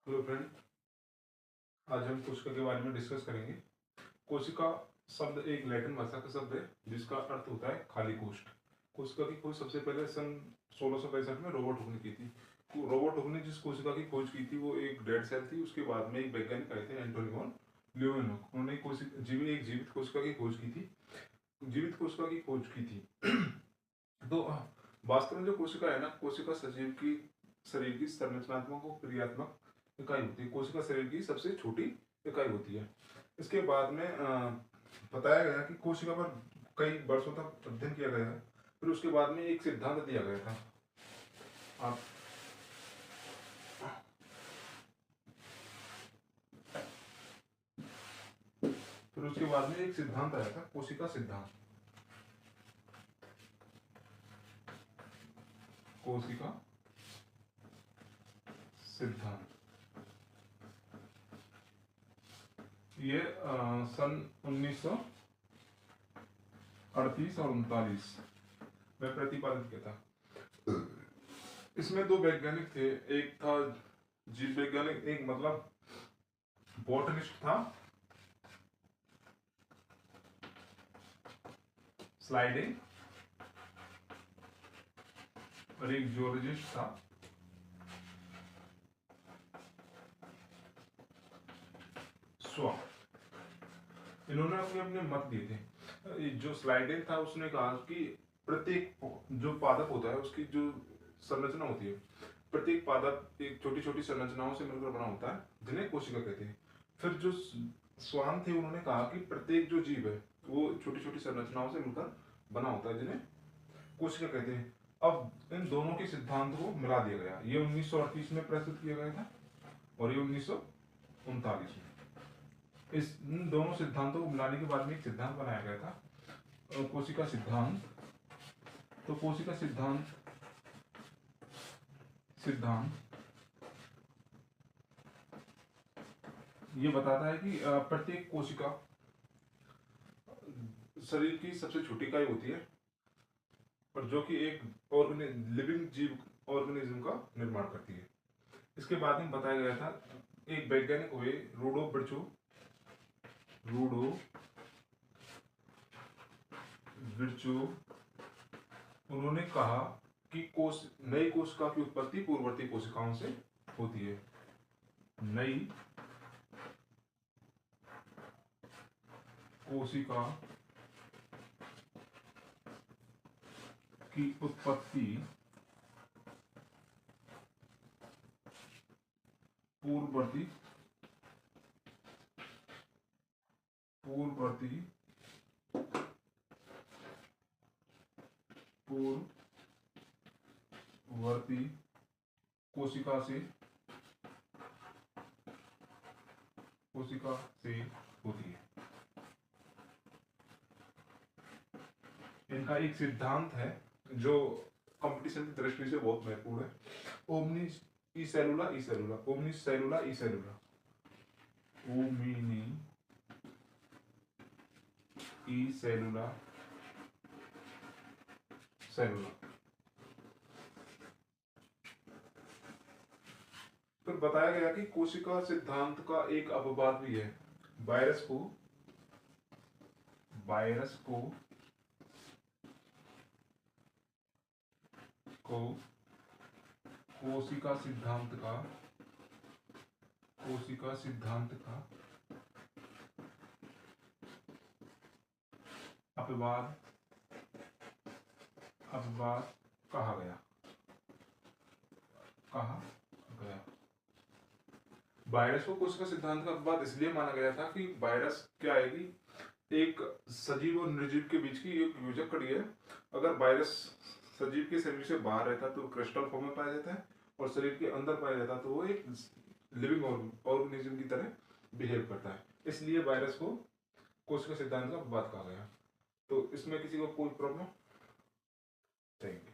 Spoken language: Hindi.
हेलो फ्रेंड, आज हम कोशिका के बारे में डिस्कस करेंगे। कोशिका शब्द एक लैटिन भाषा का शब्द है जिसका अर्थ होता है खाली कोष्ठ। कोशिका की खोज सबसे पहले सन 1665 में रॉबर्ट हुक ने की थी। रॉबर्ट हुक ने जिस कोशिका की खोज की थी वो एक डेड सेल थी। उसके बाद में एक वैज्ञानिक आए थे, एंटोनी वॉन ल्यूवेनहुक। उन्होंने एक जीवित कोशिका की खोज की थी। तो वास्तव में जो कोशिका है ना, कोशिका सजीव की शरीर की संरचनात्मक और क्रियात्मक इकाई होती है। कोशिका शरीर की सबसे छोटी इकाई होती है। इसके बाद में बताया गया कि कोशिका पर कई वर्षों तक अध्ययन किया गया है। फिर उसके बाद में एक सिद्धांत दिया गया था। आप फिर उसके बाद में एक सिद्धांत आया था, कोशिका सिद्धांत। कोशिका सिद्धांत ये सन 1938 और 39 में प्रतिपादित किया था। इसमें दो वैज्ञानिक थे। एक था जीव वैज्ञानिक, एक मतलब बॉटनिस्ट था, स्लाइडिंग, और एक जियोलॉजिस्ट था, स्वान। इन्होंने अपने अपने मत दिए थे। जो स्लाइडिंग था उसने कहा कि प्रत्येक जो पादप होता है उसकी जो संरचना होती है, प्रत्येक पादप एक छोटी छोटी संरचनाओं से मिलकर बना होता है जिन्हें कोशिका कहते हैं। फिर जो स्वान थे उन्होंने कहा कि प्रत्येक जो जीव है वो छोटी छोटी संरचनाओं से मिलकर बना होता है जिन्हें कोशिका कहते हैं। अब इन दोनों के सिद्धांत को मिला दिया गया। ये 1938 में प्रस्तुत किया गया था और ये 1939 में। इन दोनों सिद्धांतों को मिलाने के बाद में एक सिद्धांत बनाया गया था, कोशिका सिद्धांत। तो कोशिका सिद्धांत ये बताता है कि प्रत्येक कोशिका शरीर की सबसे छोटी इकाई होती है और जो कि एक लिविंग जीव ऑर्गेनिज्म का निर्माण करती है। इसके बाद में बताया गया था, एक वैज्ञानिक हुए रूडो बिरचो। उन्होंने कहा कि नई कोशिका की उत्पत्ति पूर्ववर्ती कोशिकाओं से होती है। नई कोशिका की उत्पत्ति पूर्ववर्ती कोशिका से होती है। इनका एक सिद्धांत है जो कंपटीशन की दृष्टि से बहुत महत्वपूर्ण है, ओमनी सेलुला फिर बताया गया कि कोशिका सिद्धांत का एक अपवाद भी है। वायरस को कोशिका सिद्धांत का अपवाद कहा गया। वायरस को कोशिका सिद्धांत का अपवाद इसलिए माना गया था कि वायरस क्या है कि एक सजीव और निर्जीव के बीच की एक योजक कड़ी है। अगर वायरस सजीव के शरीर से बाहर रहता तो क्रिस्टल फॉर्म में पाया जाता है, और शरीर के अंदर पाया जाता तो वो एक लिविंग ऑर्गेनिज्म की तरह बिहेव करता है। इसलिए वायरस को कोशिका सिद्धांत का अपवाद कहा गया। तो इसमें किसी को कोई प्रॉब्लम? Thank you.